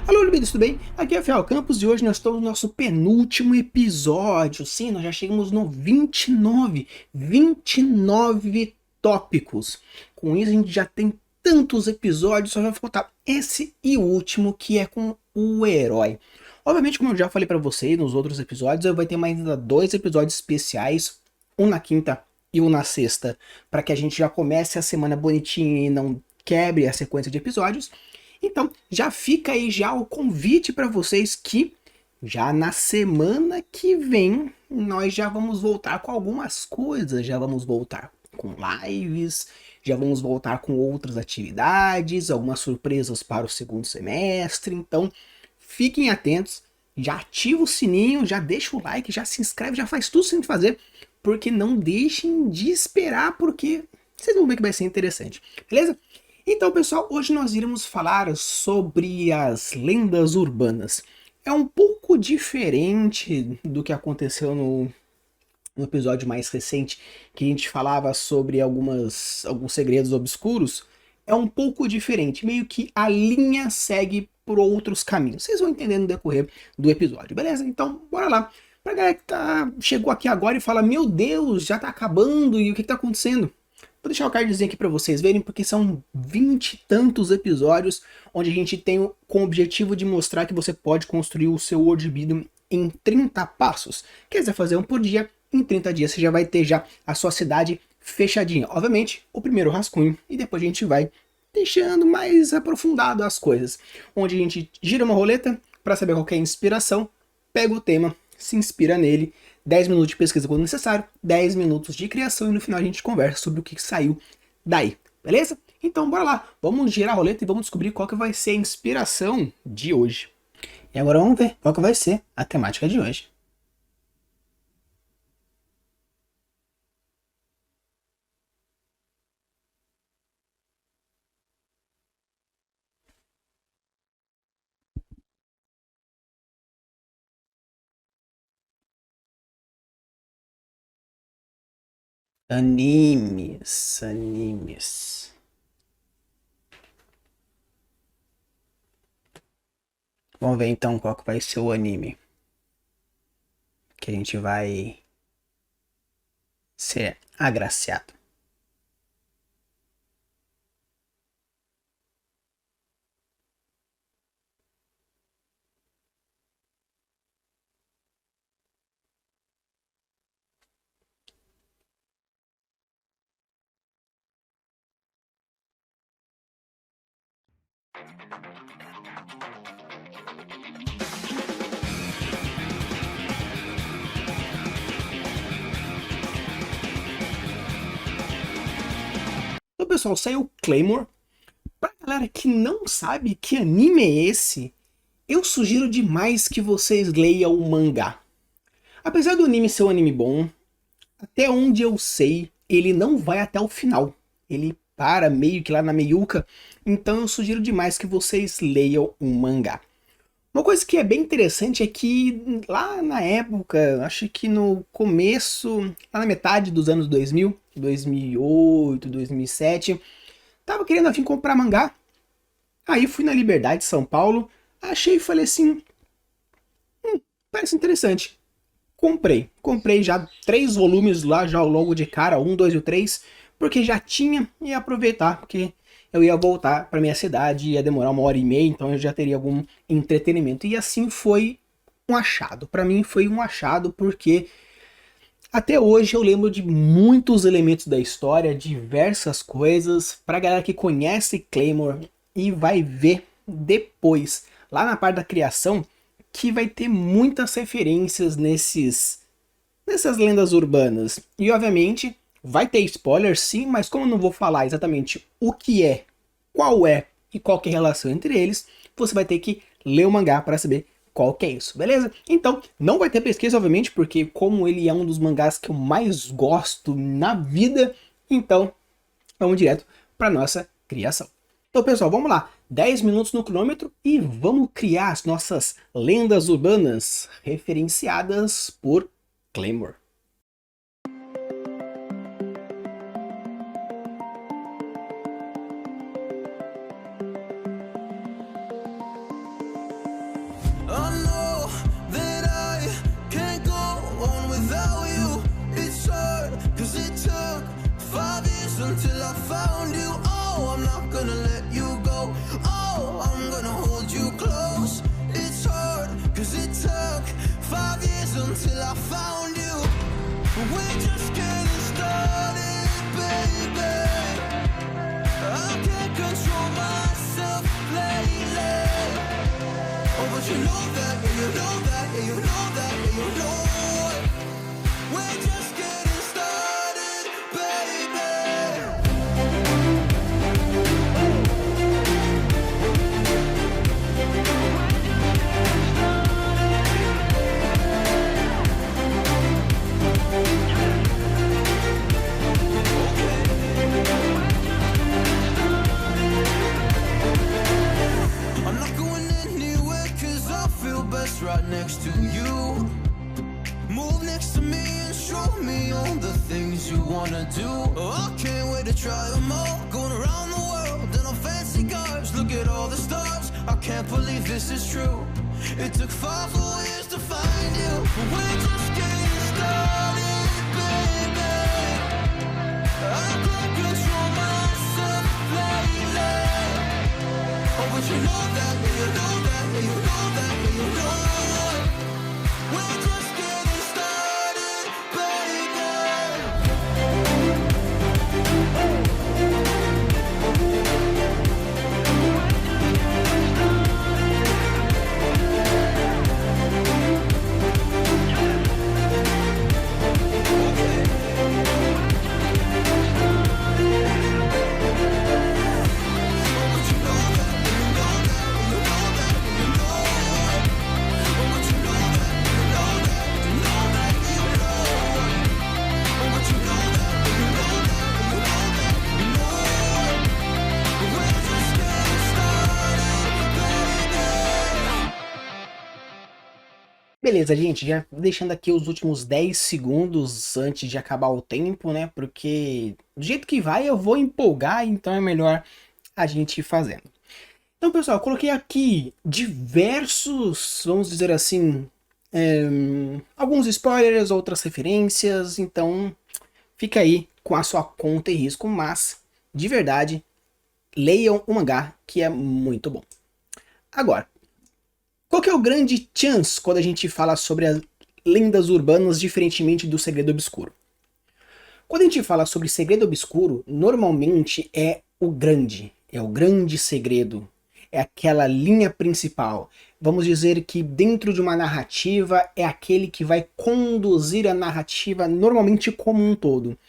Alô, bem-vindos, tudo bem? Aqui é o Fiel Campos e hoje nós estamos no nosso penúltimo episódio. Sim, nós já chegamos no 29 tópicos. Com isso a gente já tem tantos episódios, só vai faltar esse e o último, que é com o herói. Obviamente, como eu já falei pra vocês nos outros episódios, eu vou ter mais ainda 2 episódios especiais, um na quinta e um na sexta, para que a gente já comece a semana bonitinha e não quebre a sequência de episódios. Então, já fica aí já o convite para vocês que já na semana que vem nós já vamos voltar com algumas coisas, já vamos voltar com lives, já vamos voltar com outras atividades, algumas surpresas para o segundo semestre. Então, fiquem atentos, já ativa o sininho, já deixa o like, já se inscreve, já faz tudo sem fazer, porque não deixem de esperar, porque vocês vão ver que vai ser interessante, beleza? Então, pessoal, hoje nós iremos falar sobre as lendas urbanas. É um pouco diferente do que aconteceu no episódio mais recente, que a gente falava sobre alguns segredos obscuros. É um pouco diferente, meio que a linha segue por outros caminhos. Vocês vão entender no decorrer do episódio, beleza? Então, bora lá. Pra galera que chegou aqui agora e fala, meu Deus, já tá acabando, e o que tá acontecendo? Vou deixar o cardzinho aqui para vocês verem, porque são 20 e tantos episódios onde a gente tem com o objetivo de mostrar que você pode construir o seu world building em 30 passos. Quer dizer, fazer um por dia, em 30 dias você já vai ter já a sua cidade fechadinha. Obviamente, o primeiro rascunho, e depois a gente vai deixando mais aprofundado as coisas. Onde a gente gira uma roleta para saber qual é a inspiração, pega o tema, se inspira nele, 10 minutos de pesquisa quando necessário, 10 minutos de criação e no final a gente conversa sobre o que saiu daí, beleza? Então bora lá, vamos girar a roleta e vamos descobrir qual que vai ser a inspiração de hoje. E agora vamos ver qual que vai ser a temática de hoje. Animes. Vamos ver então qual que vai ser o anime que a gente vai ser agraciado. Então, pessoal, saiu Claymore. Pra galera que não sabe que anime é esse, eu sugiro demais que vocês leiam o mangá. Apesar do anime ser um anime bom, até onde eu sei, ele não vai até o final. Ele para meio que lá na meiuca, então eu sugiro demais que vocês leiam o mangá. Uma coisa que é bem interessante é que lá na época, acho que no começo, lá na metade dos anos 2000, 2008, 2007, tava querendo a fim comprar mangá. Aí fui na Liberdade, São Paulo, achei e falei assim, parece interessante. Comprei já 3 volumes lá, já logo de cara, 1, 2 e o 3, porque já tinha e ia aproveitar, porque eu ia voltar para minha cidade, ia demorar 1 hora e meia, então eu já teria algum entretenimento. E assim foi um achado. Para mim foi um achado, porque até hoje eu lembro de muitos elementos da história, diversas coisas. Pra galera que conhece Claymore e vai ver depois, lá na parte da criação, que vai ter muitas referências nessas lendas urbanas. E obviamente vai ter spoiler sim, mas como eu não vou falar exatamente o que é, qual é e qual que é a relação entre eles, você vai ter que ler o mangá para saber qual que é isso, beleza? Então, não vai ter pesquisa, obviamente, porque como ele é um dos mangás que eu mais gosto na vida, então vamos direto para nossa criação. Então, pessoal, vamos lá. 10 minutos no cronômetro e vamos criar as nossas lendas urbanas referenciadas por Claymore. you know that, yeah, you know that, yeah, you know that, yeah, you know it. We're just getting started, baby. I'm not going anywhere 'cause I feel best right next to you. Move next to me and show me all the things you wanna do. Oh, I can't wait to try them all. Going around the world in our fancy cars. Look at all the stars. I can't believe this is true. It took 5 whole years to find you. We're just getting started, baby. I can't control myself lately. Oh, but you know that, yeah, you know that, yeah, you know that, yeah, you know it. We're just getting started, baby. Beleza, gente, já deixando aqui os últimos 10 segundos antes de acabar o tempo, né? Porque do jeito que vai eu vou empolgar, então é melhor a gente ir fazendo. Então, pessoal, eu coloquei aqui diversos, vamos dizer assim, alguns spoilers, outras referências, então fica aí com a sua conta e risco, mas, de verdade, leiam o mangá, que é muito bom. Agora, qual que é o grande chance quando a gente fala sobre as lendas urbanas, diferentemente do segredo obscuro? Quando a gente fala sobre segredo obscuro, normalmente é o grande segredo, é aquela linha principal. Vamos dizer que dentro de uma narrativa é aquele que vai conduzir a narrativa normalmente como um todo.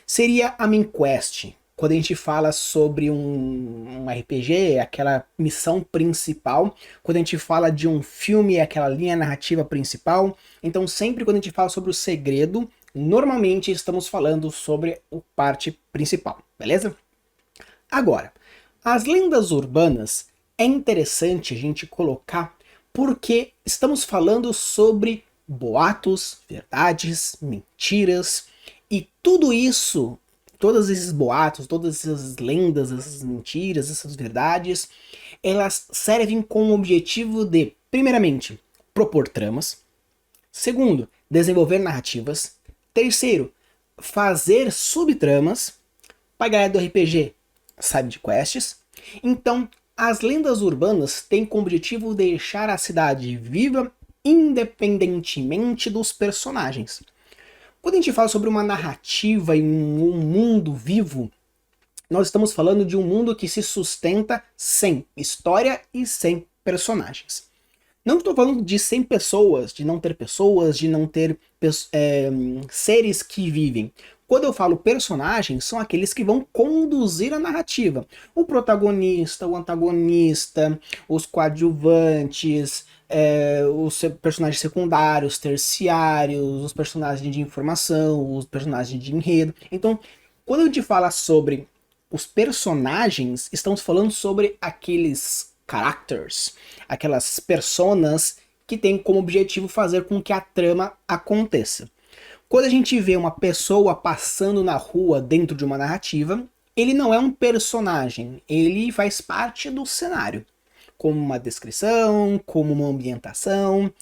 Seria a main quest. Quando a gente fala sobre um RPG, é aquela missão principal. Quando a gente fala de um filme, é aquela linha narrativa principal. Então sempre quando a gente fala sobre o segredo, normalmente estamos falando sobre a parte principal, beleza? Agora, as lendas urbanas é interessante a gente colocar porque estamos falando sobre boatos, verdades, mentiras e tudo isso, todos esses boatos, todas essas lendas, essas mentiras, essas verdades, elas servem com o objetivo de, primeiramente, propor tramas, segundo, desenvolver narrativas, terceiro, fazer subtramas, para a galera do RPG, side quests. Então, as lendas urbanas têm como objetivo deixar a cidade viva independentemente dos personagens. Quando a gente fala sobre uma narrativa e um mundo vivo, nós estamos falando de um mundo que se sustenta sem história e sem personagens. Não estou falando de 100 pessoas, de não ter seres que vivem. Quando eu falo personagens, são aqueles que vão conduzir a narrativa. O protagonista, o antagonista, os coadjuvantes, os personagens secundários, terciários, os personagens de informação, os personagens de enredo. Então, quando a gente fala sobre os personagens, estamos falando sobre aqueles characters, aquelas personas que têm como objetivo fazer com que a trama aconteça. Quando a gente vê uma pessoa passando na rua dentro de uma narrativa, ele não é um personagem, ele faz parte do cenário, como uma descrição, como uma ambientação.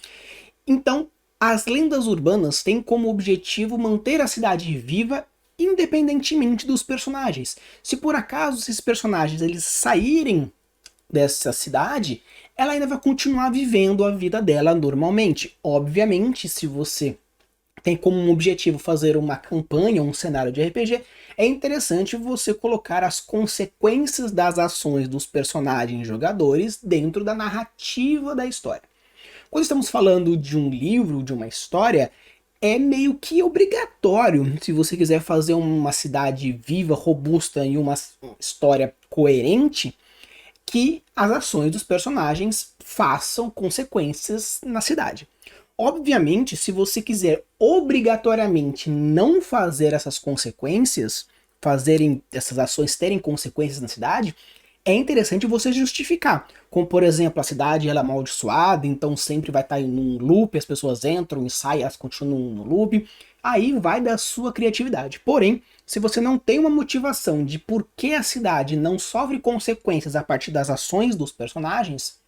Então, as lendas urbanas têm como objetivo manter a cidade viva independentemente dos personagens. Se por acaso esses personagens eles saírem dessa cidade, ela ainda vai continuar vivendo a vida dela normalmente. Obviamente, se você tem como um objetivo fazer uma campanha, um cenário de RPG, é interessante você colocar as consequências das ações dos personagens jogadores dentro da narrativa da história. Quando estamos falando de um livro, de uma história, é meio que obrigatório, se você quiser fazer uma cidade viva, robusta e uma história coerente, que as ações dos personagens façam consequências na cidade. Obviamente, se você quiser obrigatoriamente não fazer essas consequências, fazerem essas ações terem consequências na cidade, é interessante você justificar. Como, por exemplo, a cidade ela é amaldiçoada, então sempre vai estar em um loop, as pessoas entram e saem, elas continuam no loop. Aí vai da sua criatividade. Porém, se você não tem uma motivação de por que a cidade não sofre consequências a partir das ações dos personagens,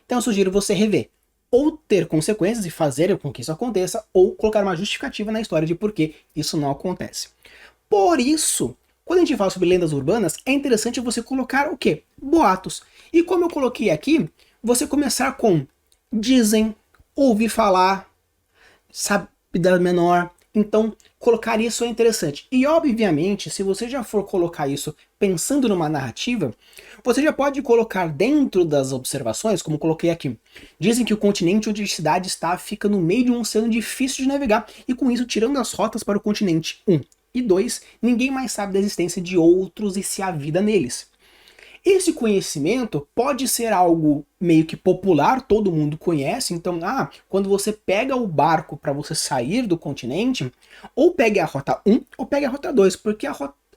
então eu sugiro você rever. Ou ter consequências e fazer com que isso aconteça, ou colocar uma justificativa na história de por que isso não acontece. Por isso, quando a gente fala sobre lendas urbanas, é interessante você colocar o quê? Boatos. E como eu coloquei aqui, você começar com dizem, ouvi falar, sabe da menor. Então, colocar isso é interessante. E, obviamente, se você já for colocar isso pensando numa narrativa, você já pode colocar dentro das observações, como coloquei aqui. Dizem que o continente onde a cidade está fica no meio de um oceano difícil de navegar, e com isso tirando as rotas para o continente 1 e 2, ninguém mais sabe da existência de outros e se há vida neles. Esse conhecimento pode ser algo meio que popular, todo mundo conhece, então, quando você pega o barco para você sair do continente, ou pegue a rota 1 ou pegue a rota 2, porque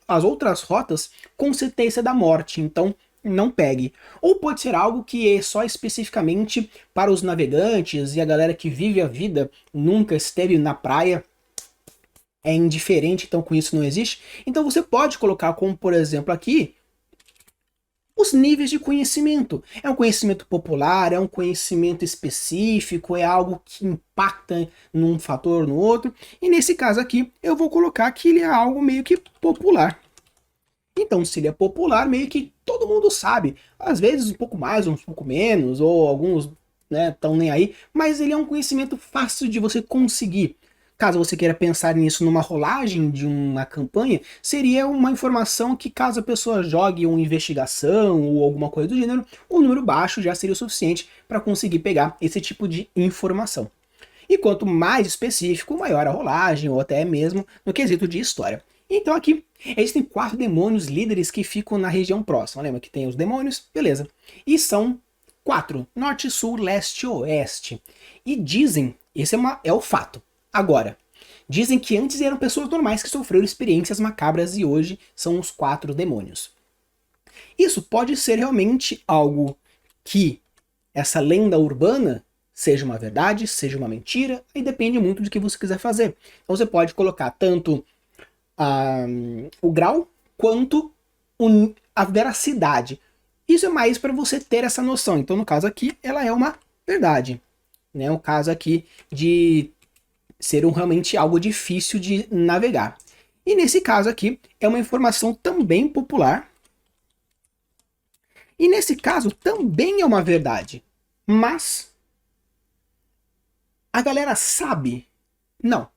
as outras rotas com certeza é da morte, então não pegue. Ou pode ser algo que é só especificamente para os navegantes e a galera que vive a vida, nunca esteve na praia, é indiferente, então com isso não existe. Então você pode colocar como, por exemplo, aqui, os níveis de conhecimento. É um conhecimento popular, é um conhecimento específico, é algo que impacta num fator ou no outro. E nesse caso aqui, eu vou colocar que ele é algo meio que popular. Então, se ele é popular, meio que todo mundo sabe. Às vezes um pouco mais, um pouco menos, ou alguns estão nem aí. Mas ele é um conhecimento fácil de você conseguir. Caso você queira pensar nisso numa rolagem de uma campanha, seria uma informação que caso a pessoa jogue uma investigação ou alguma coisa do gênero, um número baixo já seria o suficiente para conseguir pegar esse tipo de informação. E quanto mais específico, maior a rolagem, ou até mesmo no quesito de história. Então aqui, existem 4 demônios líderes que ficam na região próxima. Lembra que tem os demônios? Beleza. E são 4, norte, sul, leste e oeste. E dizem, esse é o fato. Agora, dizem que antes eram pessoas normais que sofreram experiências macabras e hoje são os 4 demônios. Isso pode ser realmente algo que essa lenda urbana seja uma verdade, seja uma mentira, e depende muito do que você quiser fazer. Então você pode colocar tanto o grau quanto a veracidade. Isso é mais para você ter essa noção. Então no caso aqui, ela é uma verdade. O caso aqui de ser realmente algo difícil de navegar. E nesse caso aqui, é uma informação também popular. E nesse caso, também é uma verdade. Mas a galera sabe? Não.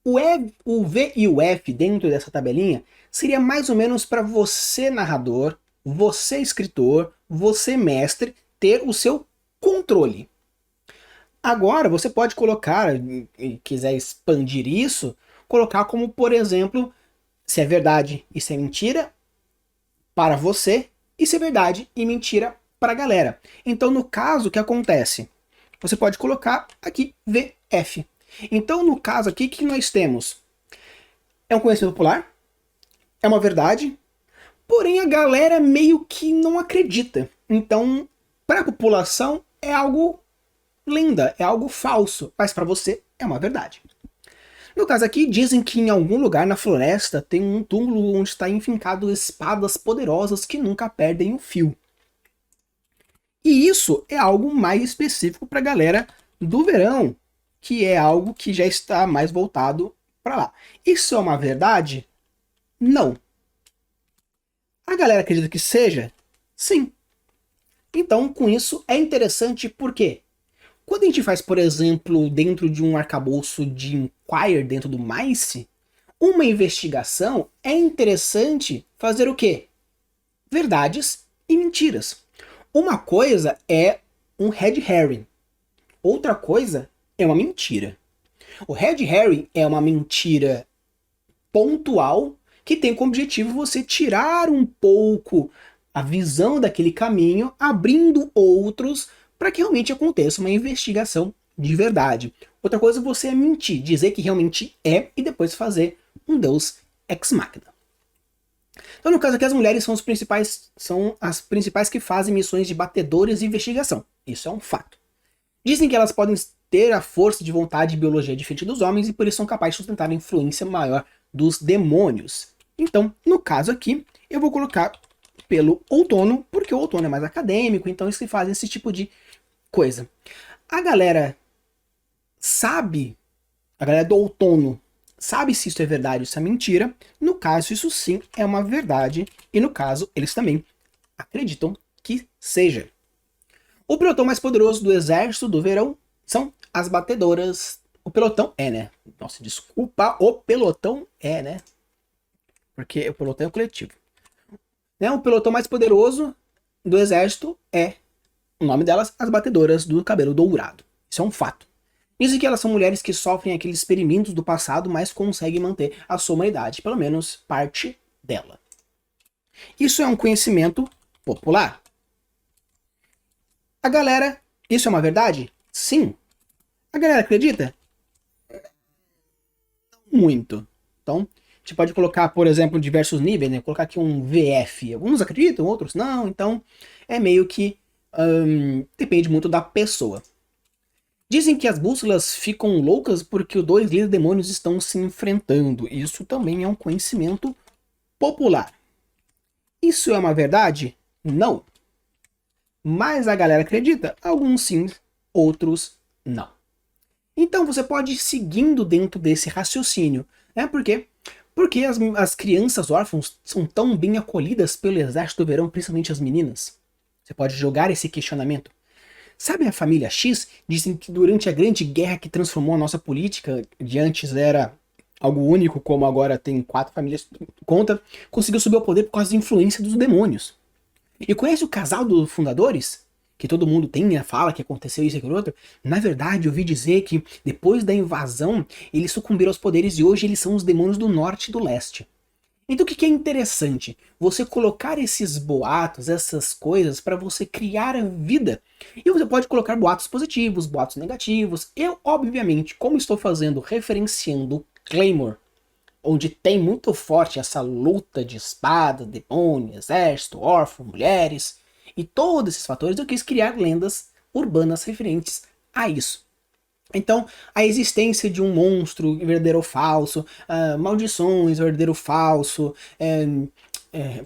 O V e o F dentro dessa tabelinha seria mais ou menos para você, narrador, você, escritor, você, mestre, ter o seu controle. Agora, você pode colocar, e quiser expandir isso, colocar como, por exemplo, se é verdade e se é mentira para você, e se é verdade e mentira para a galera. Então, no caso, o que acontece? Você pode colocar aqui VF. Então, no caso aqui, o que nós temos? É um conhecimento popular, é uma verdade, porém a galera meio que não acredita. Então, para a população, é algo lenda, é algo falso, mas para você é uma verdade. No caso aqui, dizem que em algum lugar na floresta tem um túmulo onde está enfincado espadas poderosas que nunca perdem o fio. E isso é algo mais específico para a galera do verão, que é algo que já está mais voltado para lá. Isso é uma verdade? Não. A galera acredita que seja? Sim. Então, com isso, é interessante porque quando a gente faz, por exemplo, dentro de um arcabouço de Inquire dentro do Mice, uma investigação, é interessante fazer o quê? Verdades e mentiras. Uma coisa é um red herring, outra coisa é uma mentira. O Red Harry é uma mentira pontual que tem como objetivo você tirar um pouco a visão daquele caminho, abrindo outros para que realmente aconteça uma investigação de verdade. Outra coisa é você mentir, dizer que realmente é e depois fazer um Deus ex machina. Então, no caso aqui, as mulheres são as principais que fazem missões de batedores de investigação. Isso é um fato. Dizem que elas podem ter a força de vontade e biologia diferente dos homens e por isso são capazes de sustentar a influência maior dos demônios. Então, no caso aqui, eu vou colocar pelo outono, porque o outono é mais acadêmico, então eles fazem esse tipo de coisa. A galera do outono sabe se isso é verdade ou isso é mentira. No caso, isso sim é uma verdade. E no caso, eles também acreditam que seja. O pelotão mais poderoso do exército do verão são as batedoras. O pelotão é, né? Nossa, desculpa. O pelotão é, né? Porque o pelotão é o coletivo. Né? O pelotão mais poderoso do exército é, o nome delas, as batedoras do cabelo dourado. Isso é um fato. Dizem que elas são mulheres que sofrem aqueles experimentos do passado, mas conseguem manter a sua humanidade, pelo menos parte dela. Isso é um conhecimento popular. A galera, isso é uma verdade? Sim. A galera acredita? Muito. Então, a gente pode colocar, por exemplo, diversos níveis, né? Colocar aqui um VF. Alguns acreditam, outros não. Então, é meio que depende muito da pessoa. Dizem que as bússolas ficam loucas porque os dois líderes demônios estão se enfrentando. Isso também é um conhecimento popular. Isso é uma verdade? Não. Mas a galera acredita? Alguns sim, outros não. Então você pode ir seguindo dentro desse raciocínio. Né? Por quê? Porque as crianças órfãs são tão bem acolhidas pelo exército do verão, principalmente as meninas? Você pode jogar esse questionamento. Sabe a família X? Dizem que durante a grande guerra que transformou a nossa política, de antes era algo único, como agora tem 4 famílias conta, conseguiu subir ao poder por causa da influência dos demônios. E conhece o casal dos fundadores? Que todo mundo tem a fala que aconteceu isso e aquilo outro? Na verdade, eu ouvi dizer que depois da invasão, eles sucumbiram aos poderes e hoje eles são os demônios do norte e do leste. Então o que é interessante? Você colocar esses boatos, essas coisas, para você criar a vida. E você pode colocar boatos positivos, boatos negativos. Eu, obviamente, como estou fazendo, referenciando Claymore, onde tem muito forte essa luta de espada, demônio, exército, órfão, mulheres, e todos esses fatores, eu quis criar lendas urbanas referentes a isso. Então, a existência de um monstro, verdadeiro ou falso, maldições, verdadeiro ou falso,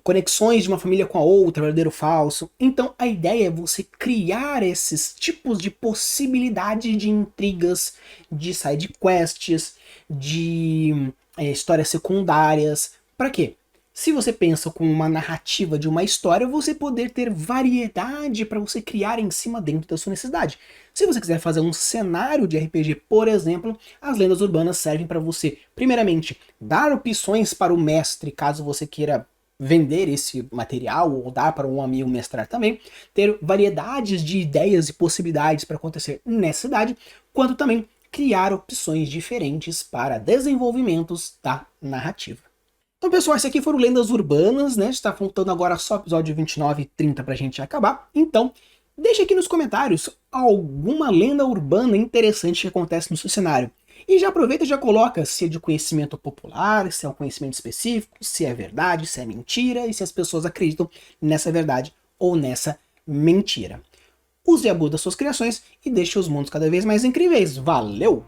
conexões de uma família com a outra, verdadeiro ou falso. Então, a ideia é você criar esses tipos de possibilidade de intrigas, de side quests, de histórias secundárias. Para quê? Se você pensa com uma narrativa de uma história, você poder ter variedade para você criar em cima dentro da sua necessidade. Se você quiser fazer um cenário de RPG, por exemplo, as lendas urbanas servem para você, primeiramente, dar opções para o mestre, caso você queira vender esse material ou dar para um amigo mestrar também, ter variedades de ideias e possibilidades para acontecer nessa cidade, quanto também criar opções diferentes para desenvolvimentos da narrativa. Então, pessoal, esse aqui foram Lendas Urbanas, né? Está faltando agora só o episódio 29 e 30 pra gente acabar. Então, deixa aqui nos comentários alguma lenda urbana interessante que acontece no seu cenário. E já aproveita e já coloca se é de conhecimento popular, se é um conhecimento específico, se é verdade, se é mentira e se as pessoas acreditam nessa verdade ou nessa mentira. Use e abude das suas criações e deixe os mundos cada vez mais incríveis. Valeu!